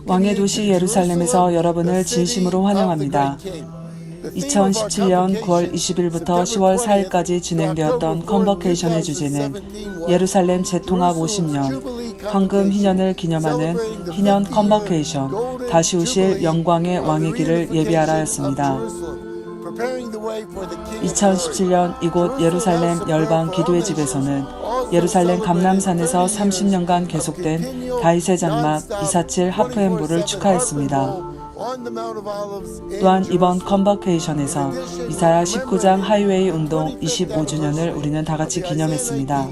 왕의 도시 예루살렘에서 여러분을 진심으로 환영합니다. 2017년 9월 20일부터 10월 4일까지 진행되었던 컨버케이션의 주제는 예루살렘 재통합 50년, 황금 희년을 기념하는 희년 컨버케이션, 다시 오실 영광의 왕의 길을 예비하라였습니다. 2017년 이곳 예루살렘 열방 기도의 집에서는 예루살렘 감람산에서 30년간 계속된 다윗의 장막 247 하프엠볼을 축하했습니다. 또한 이번 컨버케이션에서 이사야 19장 하이웨이 운동 25주년을 우리는 다같이 기념했습니다.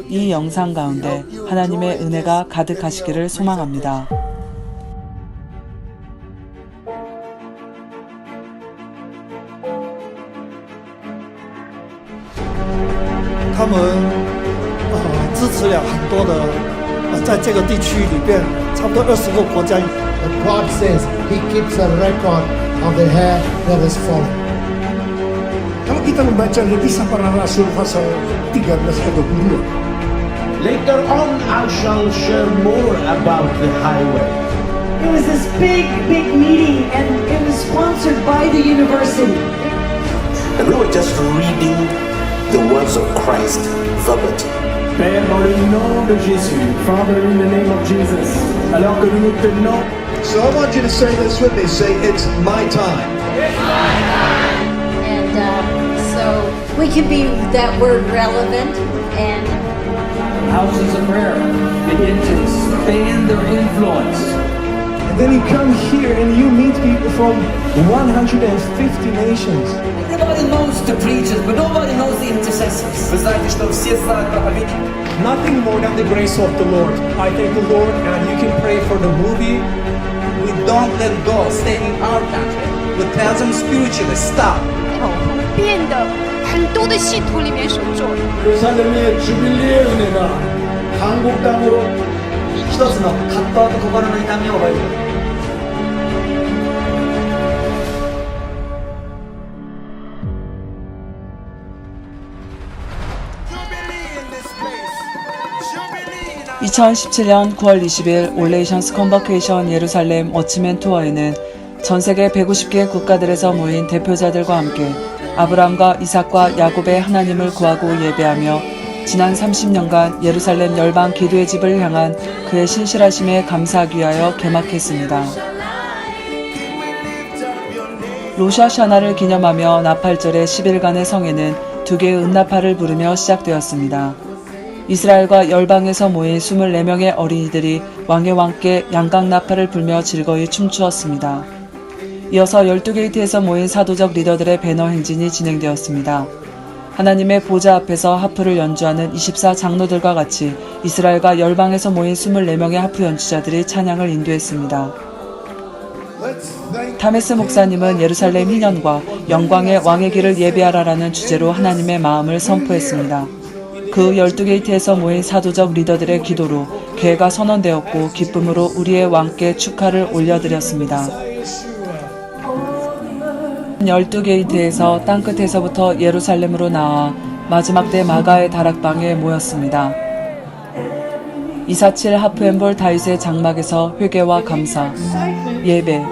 이 영상 가운데 하나님의 은혜가 가득하시기를 소망합니다.他们支持了很多的在这个地区里边差不多20个国家。 But God says He keeps a record of the hair that is fallen. Kalau kita membaca Kisah Para Rasul pasal 13 ke 22. Later on I shall share more about the highway. It was this big meeting and it was sponsored by the university. And we were just reading the words of Christ verbatim. Père, dans le nom de Jésus, Father, in the name of Jesus, alors que nous nous tenons. So I want you to say this with me. Say, it's my time. It's my time. And so we can be that word relevant and Houses of prayer begin to expand their influence. And then you come here and you meet people from 150 nations. Everybody knows the preachers, but nobody knows the intercessors. Вы знаете, что все знают проповедников. Nothing more than the grace of the Lord. I thank the Lord, and you can pray for the movie. We don't let go. Stay in our country. We tell them spiritually, stop. 变得很多的信徒里面所做的。 예루살렘의 주빌리의 은혜가 한국 땅으로 一つの葛藤と心の痛みを覚える。 2017년 9월 20일 올레이션스 컨버케이션 예루살렘 워치맨 투어에는 전세계 150개 국가들에서 모인 대표자들과 함께 아브라함과 이삭과 야곱의 하나님을 구하고 예배하며 지난 30년간 예루살렘 열방 기도의 집을 향한 그의 신실하심에 감사하기 위하여 개막했습니다. 로샤샤나를 기념하며 나팔절의 10일간의 성회는 2개의 은나팔을 부르며 시작되었습니다. 이스라엘과 열방에서 모인 24명의 어린이들이 왕의 왕께 양각나팔을 불며 즐거이 춤추었습니다. 이어서 12게이트에서 모인 사도적 리더들의 배너 행진이 진행되었습니다. 하나님의 보좌 앞에서 하프를 연주하는 24 장로들과 같이 이스라엘과 열방에서 모인 24명의 하프 연주자들이 찬양을 인도했습니다. 타메스 목사님은 예루살렘 희년과 영광의 왕의 길을 예비하라라는 주제로 하나님의 마음을 선포했습니다. 그 12게이트에서 모인 사도적 리더들의 기도로 계획가 선언되었고 기쁨으로 우리의 왕께 축하를 올려드렸습니다. 12게이트에서 땅끝에서부터 예루살렘으로 나와 마지막 때 마가의 다락방에 모였습니다. 247 하프엠볼 다윗의 장막에서 회개와 감사, 예배,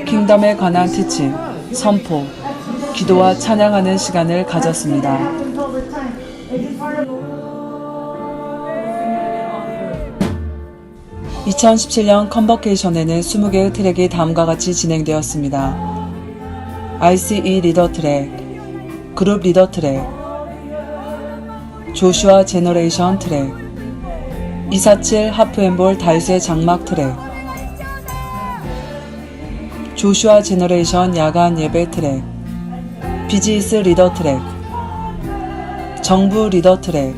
킹덤에 관한 티칭, 선포, 기도와 찬양하는 시간을 가졌습니다. 2017년 컨버케이션에는 20개의 트랙이 다음과 같이 진행되었습니다. ICE 리더 트랙, 그룹 리더 트랙, 조슈아 제너레이션 트랙, 247 하프엠볼 다윗의 장막 트랙, 조슈아 제너레이션 야간 예배 트랙, 비지이스 리더 트랙, 정부 리더 트랙,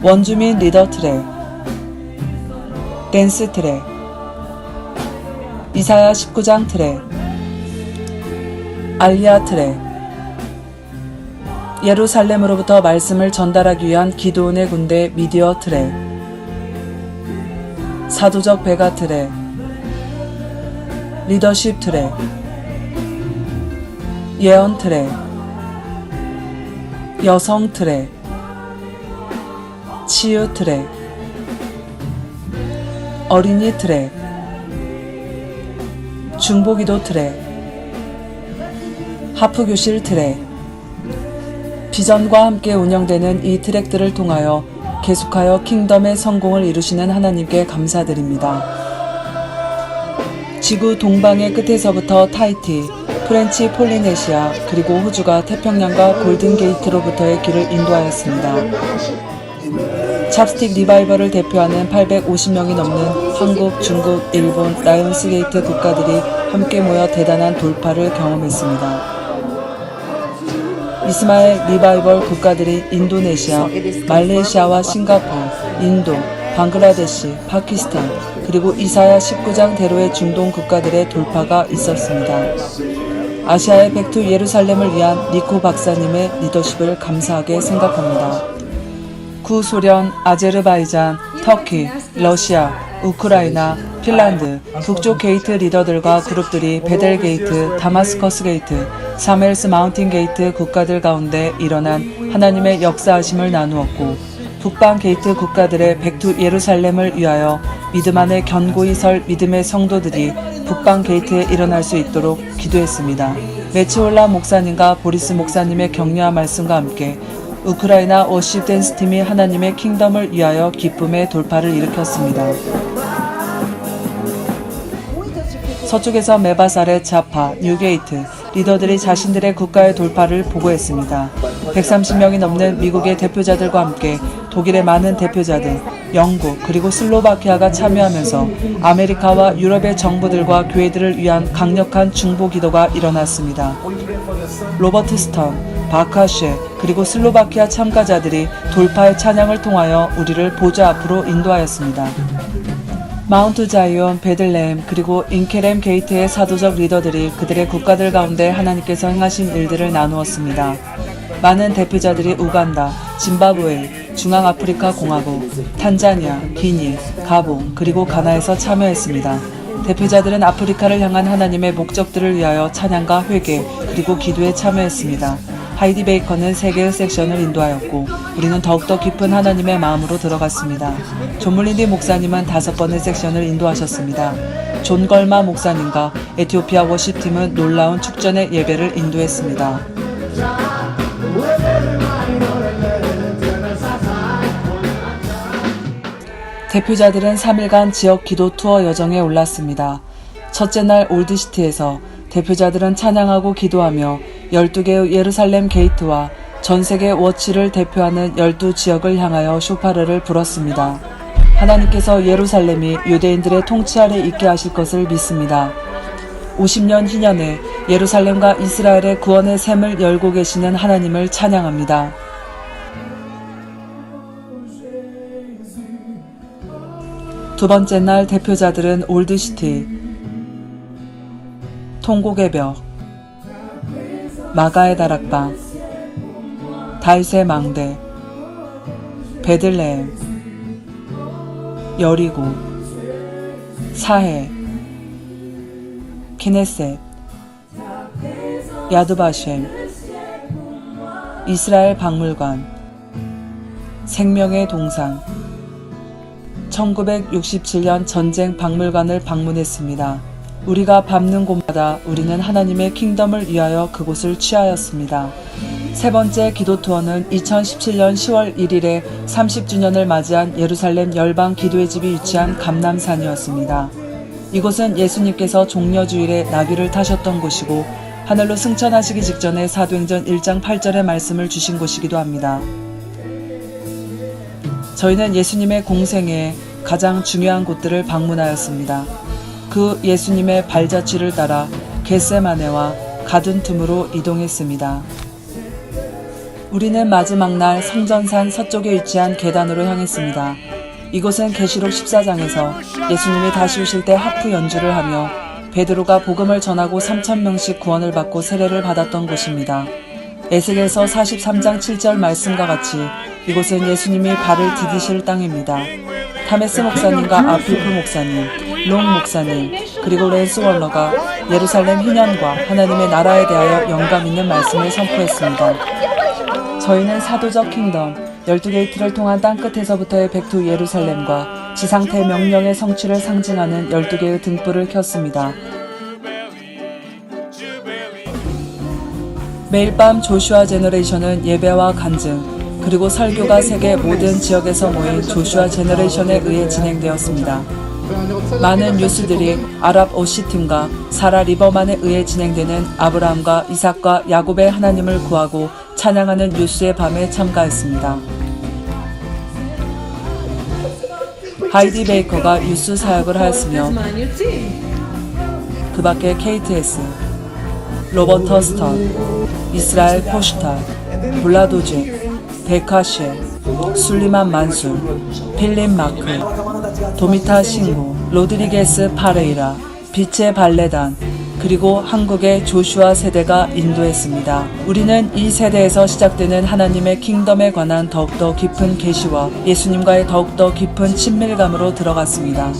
원주민 리더 트랙, 댄스 트랙, 이사야 19장 트랙, 알리아 트랙, 예루살렘으로부터 말씀을 전달하기 위한 기도원의 군대 미디어 트랙, 사도적 배가 트랙, 리더십 트랙, 예언 트랙, 여성 트랙, 치유 트랙, 어린이 트랙, 중보기도 트랙, 하프교실 트랙, 비전과 함께 운영되는 이 트랙들을 통하여 계속하여 킹덤의 성공을 이루시는 하나님께 감사드립니다. 지구 동방의 끝에서부터 타이티, 프렌치 폴리네시아, 그리고 호주가 태평양과 골든게이트로부터의 길을 인도하였습니다. 찹스틱 리바이벌을 대표하는 850명이 넘는 한국, 중국, 일본, 라이온스게이트 국가들이 함께 모여 대단한 돌파를 경험했습니다. 이스마엘 리바이벌 국가들이 인도네시아, 말레이시아와 싱가포르, 인도, 방글라데시, 파키스탄, 그리고 이사야 19장대로의 중동 국가들의 돌파가 있었습니다. 아시아의 백투 예루살렘을 위한 니코 박사님의 리더십을 감사하게 생각합니다. 구소련, 아제르바이잔, 터키, 러시아, 우크라이나, 핀란드, 북쪽 게이트 리더들과 그룹들이 베델 게이트, 다마스커스 게이트, 사멜스 마운틴 게이트 국가들 가운데 일어난 하나님의 역사하심을 나누었고, 북방 게이트 국가들의 백투 예루살렘을 위하여 믿음 안에 견고히 설 믿음의 성도들이 북방 게이트에 일어날 수 있도록 기도했습니다. 메츠올라 목사님과 보리스 목사님의 격려와 말씀과 함께 우크라이나 워십 댄스 팀이 하나님의 킹덤을 위하여 기쁨의 돌파를 일으켰습니다. 서쪽에서 메바사렛, 자파, 뉴게이트 리더들이 자신들의 국가의 돌파를 보고했습니다. 130명이 넘는 미국의 대표자들과 함께 독일의 많은 대표자들, 영국 그리고 슬로바키아가 참여하면서 아메리카와 유럽의 정부들과 교회들을 위한 강력한 중보 기도가 일어났습니다. 로버트 스턴, 바카쉐 그리고 슬로바키아 참가자들이 돌파의 찬양을 통하여 우리를 보좌 앞으로 인도하였습니다. 마운트 자이온, 베들레헴 그리고 인케렘 게이트의 사도적 리더들이 그들의 국가들 가운데 하나님께서 행하신 일들을 나누었습니다. 많은 대표자들이 우간다, 짐바브웨, 중앙아프리카 공화국, 탄자니아, 기니, 가봉 그리고 가나에서 참여했습니다. 대표자들은 아프리카를 향한 하나님의 목적들을 위하여 찬양과 회개 그리고 기도에 참여했습니다. 하이디 베이커는 3개의 섹션을 인도하였고 우리는 더욱더 깊은 하나님의 마음으로 들어갔습니다. 존 물린디 목사님은 5번의 섹션을 인도하셨습니다. 존 걸마 목사님과 에티오피아 워십팀은 놀라운 축전의 예배를 인도했습니다. 대표자들은 3일간 지역 기도 투어 여정에 올랐습니다. 첫째 날 올드시티에서 대표자들은 찬양하고 기도하며 12개의 예루살렘 게이트와 전세계 워치를 대표하는 12지역을 향하여 쇼파르를 불었습니다. 하나님께서 예루살렘이 유대인들의 통치 아래 있게 하실 것을 믿습니다. 50년 희년에 예루살렘과 이스라엘의 구원의 샘을 열고 계시는 하나님을 찬양합니다. 두 번째 날 대표자들은 올드시티, 통곡의 벽, 마가의 다락방, 다윗의 망대, 베들레헴, 여리고, 사해, 키네셋, 야드바셴, 이스라엘 박물관, 생명의 동산, 1967년 전쟁 박물관을 방문했습니다. 우리가 밟는 곳마다 우리는 하나님의 킹덤을 위하여 그곳을 취하였습니다. 세 번째 기도 투어는 2017년 10월 1일에 30주년을 맞이한 예루살렘 열방 기도의 집이 위치한 감람산이었습니다. 이곳은 예수님께서 종려주일에 나귀를 타셨던 곳이고 하늘로 승천하시기 직전에 사도행전 1장 8절의 말씀을 주신 곳이기도 합니다. 저희는 예수님의 공생애에 가장 중요한 곳들을 방문하였습니다. 그 예수님의 발자취를 따라 겟세마네와 가둔 틈으로 이동했습니다. 우리는 마지막 날 성전산 서쪽에 위치한 계단으로 향했습니다. 이곳은 계시록 14장에서 예수님이 다시 오실 때 하프 연주를 하며 베드로가 복음을 전하고 3,000명씩 구원을 받고 세례를 받았던 곳입니다. 에스겔서 43장 7절 말씀과 같이 이곳은 예수님이 발을 디디실 땅입니다. 타메스 목사님과 아피프 목사님, 롱 목사님, 그리고 랜스 월러가 예루살렘 희년과 하나님의 나라에 대하여 영감 있는 말씀을 선포했습니다. 저희는 사도적 킹덤, 12게이트를 통한 땅끝에서부터의 백투 예루살렘과 지상태 명령의 성취를 상징하는 12개의 등불을 켰습니다. 매일 밤 조슈아 제너레이션은 예배와 간증, 그리고 설교가 세계 모든 지역에서 모인 조슈아 제너레이션에 의해 진행되었습니다. 많은 뉴스들이 아랍 오시팀과 사라 리버만에 의해 진행되는 아브라함과 이삭과 야곱의 하나님을 구하고 찬양하는 뉴스의 밤에 참가했습니다. 하이디 베이커가 뉴스 사역을 하였으며 그 밖에 KTS, 로버터 스턴, 이스라엘 포슈탈, 블라도제, 베카셰, 술리만 만술, 필립 마크, 도미타 싱고, 로드리게스 파레이라, 빛의 발레단, 그리고 한국의 조슈아 세대가 인도했습니다. 우리는 이 세대에서 시작되는 하나님의 킹덤에 관한 더욱더 깊은 계시와 예수님과의 더욱더 깊은 친밀감으로 들어갔습니다.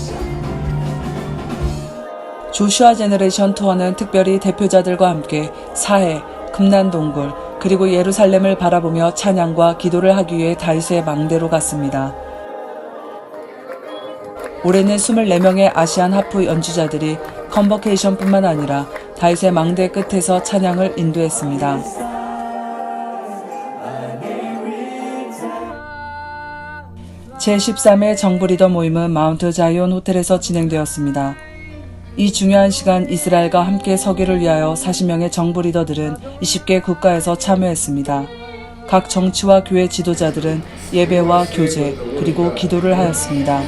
조슈아 제너레이션 투어는 특별히 대표자들과 함께 사해, 금난동굴, 그리고 예루살렘을 바라보며 찬양과 기도를 하기 위해 다윗의 망대로 갔습니다. 올해는 24명의 아시안 하프 연주자들이 컨버케이션뿐만 아니라 다윗의 망대 끝에서 찬양을 인도했습니다. 제13회 정부 리더 모임은 마운트 자이온 호텔에서 진행되었습니다. 이 중요한 시간 이스라엘과 함께 서기를 위하여 40명의 정부 리더들은 20개 국가에서 참여했습니다. 각 정치와 교회 지도자들은 예배와 교제 그리고 기도를 하였습니다.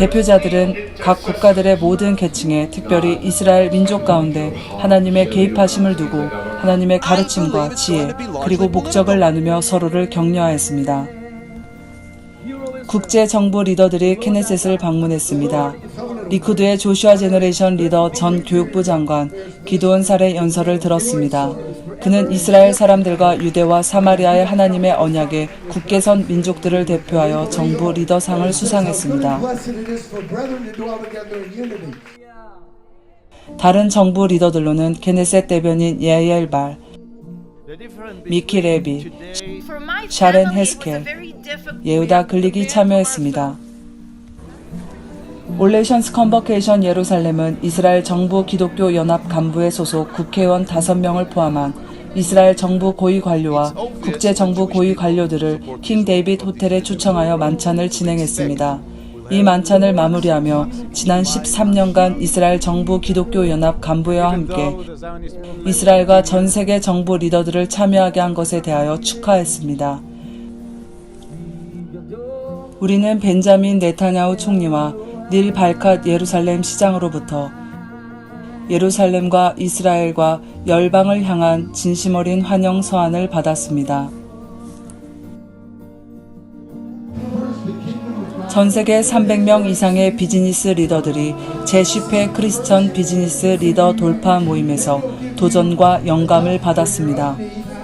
대표자들은 각 국가들의 모든 계층에 특별히 이스라엘 민족 가운데 하나님의 개입하심을 두고 하나님의 가르침과 지혜 그리고 목적을 나누며 서로를 격려하였습니다. 국제 정부 리더들이 케네셋을 방문했습니다. 리쿠드의 조슈아 제너레이션 리더 전 교육부 장관 기드온 살의 연설을 들었습니다. 그는 이스라엘 사람들과 유대와 사마리아의 하나님의 언약에 굳게 선 민족들을 대표하여 정부 리더상을 수상했습니다. 다른 정부 리더들로는 케네셋 대변인 야이엘 발, 미키 레비, 샤렌 헤스켈, 예후다 글릭이 참여했습니다. 올레이션스 컨버케이션 예루살렘은 이스라엘 정부 기독교 연합 간부에 소속 국회의원 5명을 포함한 이스라엘 정부 고위 관료와 국제 정부 고위 관료들을 킹 데이빗 호텔에 초청하여 만찬을 진행했습니다. 이 만찬을 마무리하며 지난 13년간 이스라엘 정부 기독교 연합 간부회와 함께 이스라엘과 전 세계 정부 리더들을 참여하게 한 것에 대하여 축하했습니다. 우리는 벤자민 네타냐후 총리와 닐 발캇 예루살렘 시장으로부터 예루살렘과 이스라엘과 열방을 향한 진심 어린 환영 서한을 받았습니다. 전 세계 300명 이상의 비즈니스 리더들이 제10회 크리스천 비즈니스 리더 돌파 모임에서 도전과 영감을 받았습니다.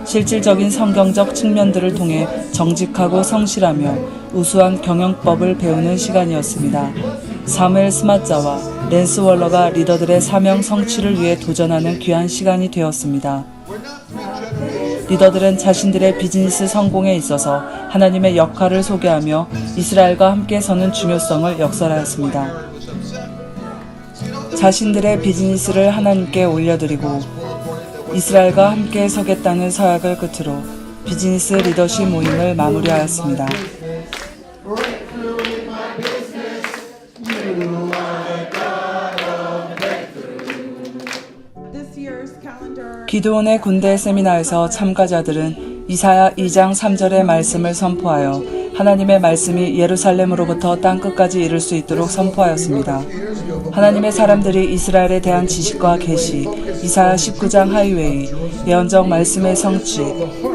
실질적인 성경적 측면들을 통해 정직하고 성실하며 우수한 경영법을 배우는 시간이었습니다. 사무엘 스마자와 랜스 월러가 리더들의 사명 성취를 위해 도전하는 귀한 시간이 되었습니다. 리더들은 자신들의 비즈니스 성공에 있어서 하나님의 역할을 소개하며 이스라엘과 함께 서는 중요성을 역설하였습니다. 자신들의 비즈니스를 하나님께 올려드리고 이스라엘과 함께 서겠다는 서약을 끝으로 비즈니스 리더십 모임을 마무리하였습니다. 기드온의 군대 세미나에서 참가자들은 이사야 2장 3절의 말씀을 선포하여 하나님의 말씀이 예루살렘으로부터 땅끝까지 이를 수 있도록 선포하였습니다. 하나님의 사람들이 이스라엘에 대한 지식과 계시, 이사야 19장 하이웨이, 예언적 말씀의 성취,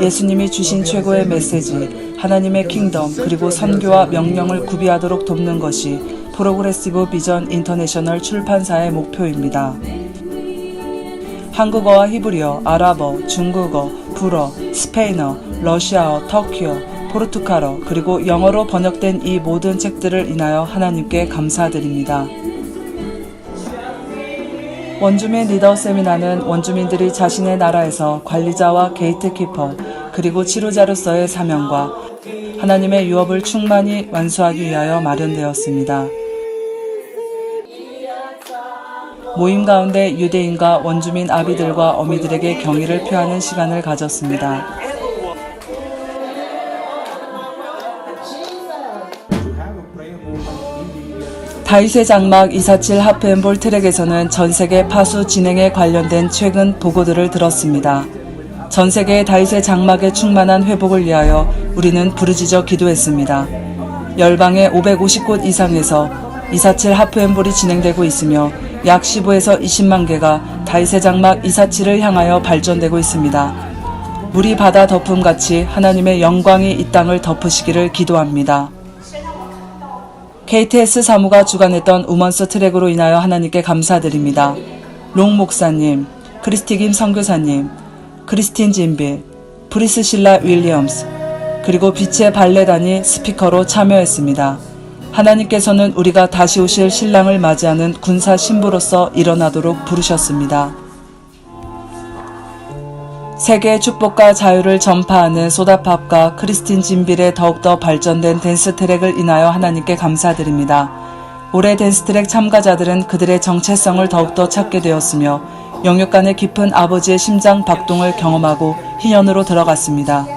예수님이 주신 최고의 메시지, 하나님의 킹덤, 그리고 선교와 명령을 구비하도록 돕는 것이 프로그레시브 비전 인터내셔널 출판사의 목표입니다. 한국어와 히브리어, 아랍어, 중국어, 불어, 스페인어, 러시아어, 터키어, 포르투갈어, 그리고 영어로 번역된 이 모든 책들을 인하여 하나님께 감사드립니다. 원주민 리더 세미나는 원주민들이 자신의 나라에서 관리자와 게이트키퍼, 그리고 지도자로서의 사명과 하나님의 유업을 충만히 완수하기 위하여 마련되었습니다. 모임 가운데 유대인과 원주민 아비들과 어미들에게 경의를 표하는 시간을 가졌습니다. 다윗의 장막 247 하프앤볼 트랙에서는 전세계 파수 진행에 관련된 최근 보고들을 들었습니다. 전세계의 다윗의 장막의 충만한 회복을 위하여 우리는 부르짖어 기도했습니다. 열방의 550곳 이상에서 247 하프앤볼이 진행되고 있으며 약 15에서 20만 개가 다윗의 장막 247을 향하여 발전되고 있습니다. 물이 바다 덮음같이 하나님의 영광이 이 땅을 덮으시기를 기도합니다. KTS 사무가 주관했던 우먼스 트랙으로 인하여 하나님께 감사드립니다. 롱 목사님, 크리스티 김 선교사님, 크리스틴 진빌, 프리스실라 윌리엄스, 그리고 빛의 발레단이 스피커로 참여했습니다. 하나님께서는 우리가 다시 오실 신랑을 맞이하는 군사 신부로서 일어나도록 부르셨습니다. 세계의 축복과 자유를 전파하는 소다팝과 크리스틴 진빌의 더욱더 발전된 댄스 트랙을 인하여 하나님께 감사드립니다. 올해 댄스 트랙 참가자들은 그들의 정체성을 더욱더 찾게 되었으며 영육 간의 깊은 아버지의 심장 박동을 경험하고 희년으로 들어갔습니다.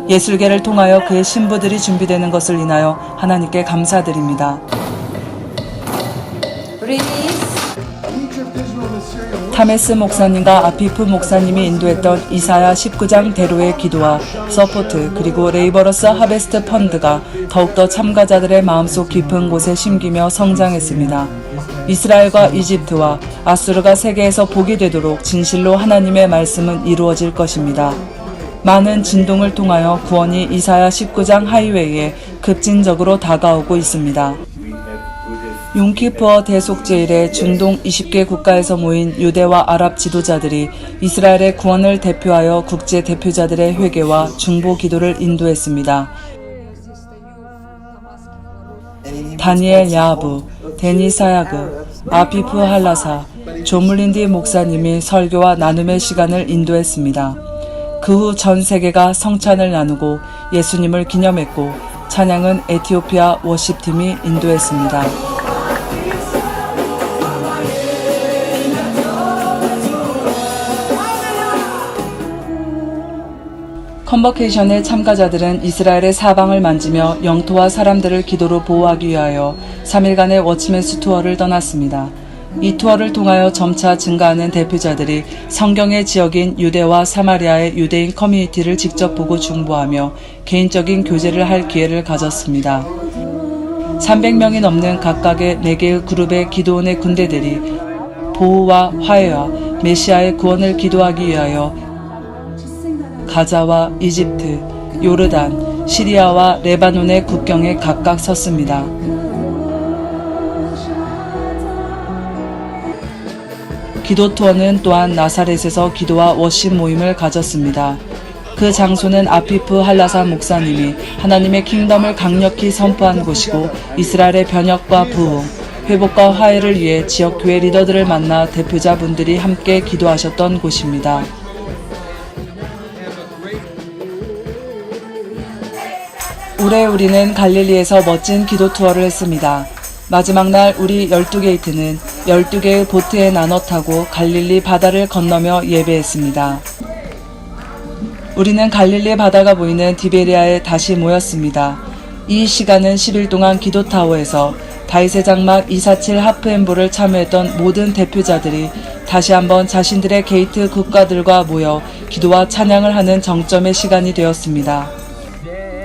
예술계를 통하여 그의 신부들이 준비되는 것을 인하여 하나님께 감사드립니다. 타메스 목사님과 아피프 목사님이 인도했던 이사야 19장 대로의 기도와 서포트 그리고 레이버러스 하베스트 펀드가 더욱더 참가자들의 마음속 깊은 곳에 심기며 성장했습니다. 이스라엘과 이집트와 아수르가 세계에서 복이 되도록 진실로 하나님의 말씀은 이루어질 것입니다. 많은 진동을 통하여 구원이 이사야 19장 하이웨이에 급진적으로 다가오고 있습니다. 욤키푸어 대속제일에 중동 20개 국가에서 모인 유대와 아랍 지도자들이 이스라엘의 구원을 대표하여 국제 대표자들의 회개와 중보 기도를 인도했습니다. 다니엘 야하부, 데니 사야그, 아피프 할라사, 조물린디 목사님이 설교와 나눔의 시간을 인도했습니다. 그 후 전 세계가 성찬을 나누고 예수님을 기념했고 찬양은 에티오피아 워십팀이 인도했습니다. 컨버케이션의 참가자들은 이스라엘의 사방을 만지며 영토와 사람들을 기도로 보호하기 위하여 3일간의 워치맨스 투어를 떠났습니다. 이 투어를 통하여 점차 증가하는 대표자들이 성경의 지역인 유대와 사마리아의 유대인 커뮤니티를 직접 보고 중보하며 개인적인 교제를 할 기회를 가졌습니다. 300명이 넘는 각각의 4개의 그룹의 기도원의 군대들이 보호와 화해와 메시아의 구원을 기도하기 위하여 가자와 이집트, 요르단, 시리아와 레바논의 국경에 각각 섰습니다. 기도 투어는 또한 나사렛에서 기도와 워십 모임을 가졌습니다. 그 장소는 아피프 할라사 목사님이 하나님의 킹덤을 강력히 선포한 곳이고 이스라엘의 변혁과 부흥, 회복과 화해를 위해 지역 교회 리더들을 만나 대표자분들이 함께 기도하셨던 곳입니다. 올해 우리는 갈릴리에서 멋진 기도 투어를 했습니다. 마지막 날 우리 12게이트는 12개의 보트에 나눠 타고 갈릴리 바다를 건너며 예배했습니다. 우리는 갈릴리 바다가 보이는 디베리아에 다시 모였습니다. 이 시간은 10일 동안 기도타워에서 다윗의 장막 247 하프앤볼을 참여했던 모든 대표자들이 다시 한번 자신들의 게이트 국가들과 모여 기도와 찬양을 하는 정점의 시간이 되었습니다.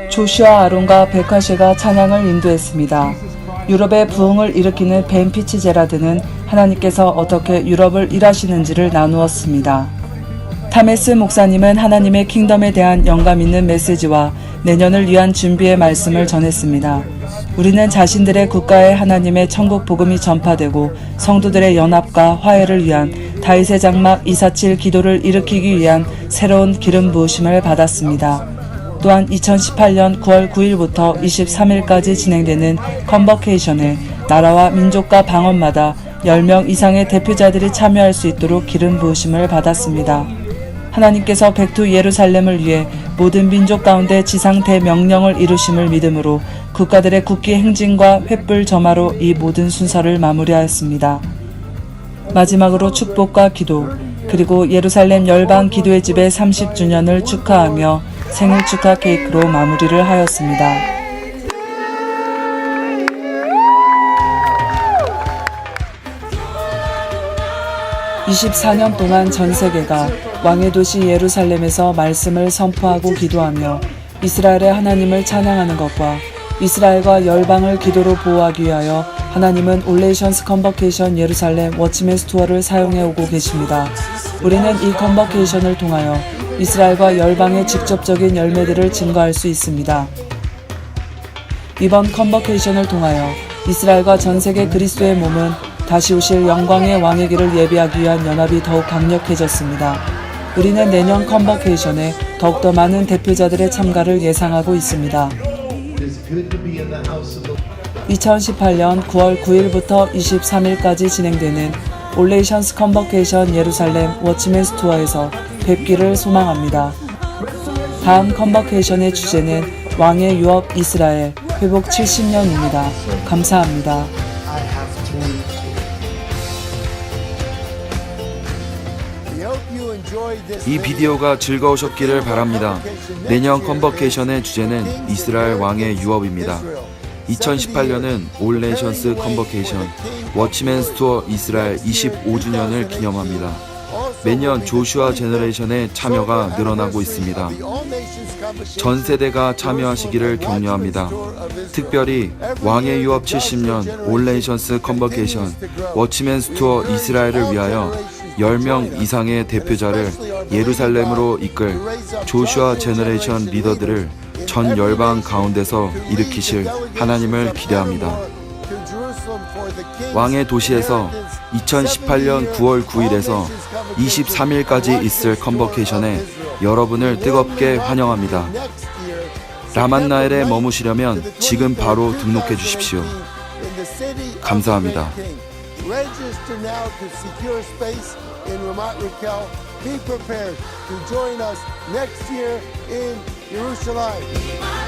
조슈아 아론과 베카쉐가 찬양을 인도했습니다. 유럽의 부흥을 일으키는 벤 피츠제라드는 하나님께서 어떻게 유럽을 일하시는지를 나누었습니다. 타메스 목사님은 하나님의 킹덤에 대한 영감 있는 메시지와 내년을 위한 준비의 말씀을 전했습니다. 우리는 자신들의 국가에 하나님의 천국 복음이 전파되고 성도들의 연합과 화해를 위한 다윗의 장막 247 기도를 일으키기 위한 새로운 기름 부으심을 받았습니다. 또한 2018년 9월 9일부터 23일까지 진행되는 컨버케이션에 나라와 민족과 방언마다 10명 이상의 대표자들이 참여할 수 있도록 기름 부으심을 받았습니다. 하나님께서 백두 예루살렘을 위해 모든 민족 가운데 지상 대명령을 이루심을 믿음으로 국가들의 국기 행진과 횃불 점화로 이 모든 순서를 마무리하였습니다. 마지막으로 축복과 기도, 그리고 예루살렘 열방 기도의 집의 30주년을 축하하며 생일 축하 케이크로 마무리를 하였습니다. 24년 동안 전 세계가 왕의 도시 예루살렘에서 말씀을 선포하고 기도하며 이스라엘의 하나님을 찬양하는 것과 이스라엘과 열방을 기도로 보호하기 위하여 하나님은 올레이션스 컨버케이션 예루살렘 워치맨스 투어를 사용해 오고 계십니다. 우리는 이 컨버케이션을 통하여 이스라엘과 열방의 직접적인 열매들을 증거할 수 있습니다. 이번 컨버케이션을 통하여 이스라엘과 전 세계 그리스도의 몸은 다시 오실 영광의 왕의 길을 예비하기 위한 연합이 더욱 강력해졌습니다. 우리는 내년 컨버케이션에 더욱더 많은 대표자들의 참가를 예상하고 있습니다. 2018년 9월 9일부터 23일까지 진행되는 올레이션스 컨버케이션 예루살렘 워치맨스 투어에서 뵙기를 소망합니다. 다음 컨버케이션의 주제는 왕의 유업 이스라엘 회복 70년입니다. 감사합니다. 이 비디오가 즐거우셨기를 바랍니다. 내년 컨버케이션의 주제는 이스라엘 왕의 유업입니다. 2018년은 올 네이션스 컨버케이션 워치맨스 투어 이스라엘 25주년을 기념합니다. 매년 조슈아 제너레이션의 참여가 늘어나고 있습니다. 전 세대가 참여하시기를 격려합니다. 특별히 왕의 유업 70년 올 네이션스 컨버케이션 워치맨스 투어 이스라엘을 위하여 10명 이상의 대표자를 예루살렘으로 이끌 조슈아 제너레이션 리더들을 전 열방 가운데서 일으키실 하나님을 기대합니다. 왕의 도시에서 2018년 9월 9일에서 23일까지 있을 컨버케이션에 여러분을 뜨겁게 환영합니다. 라만나엘에 머무시려면 지금 바로 등록해 주십시오. 감사합니다. Register now to secure space in Ramat Rukel. Be prepared to join us next year in Jerusalem.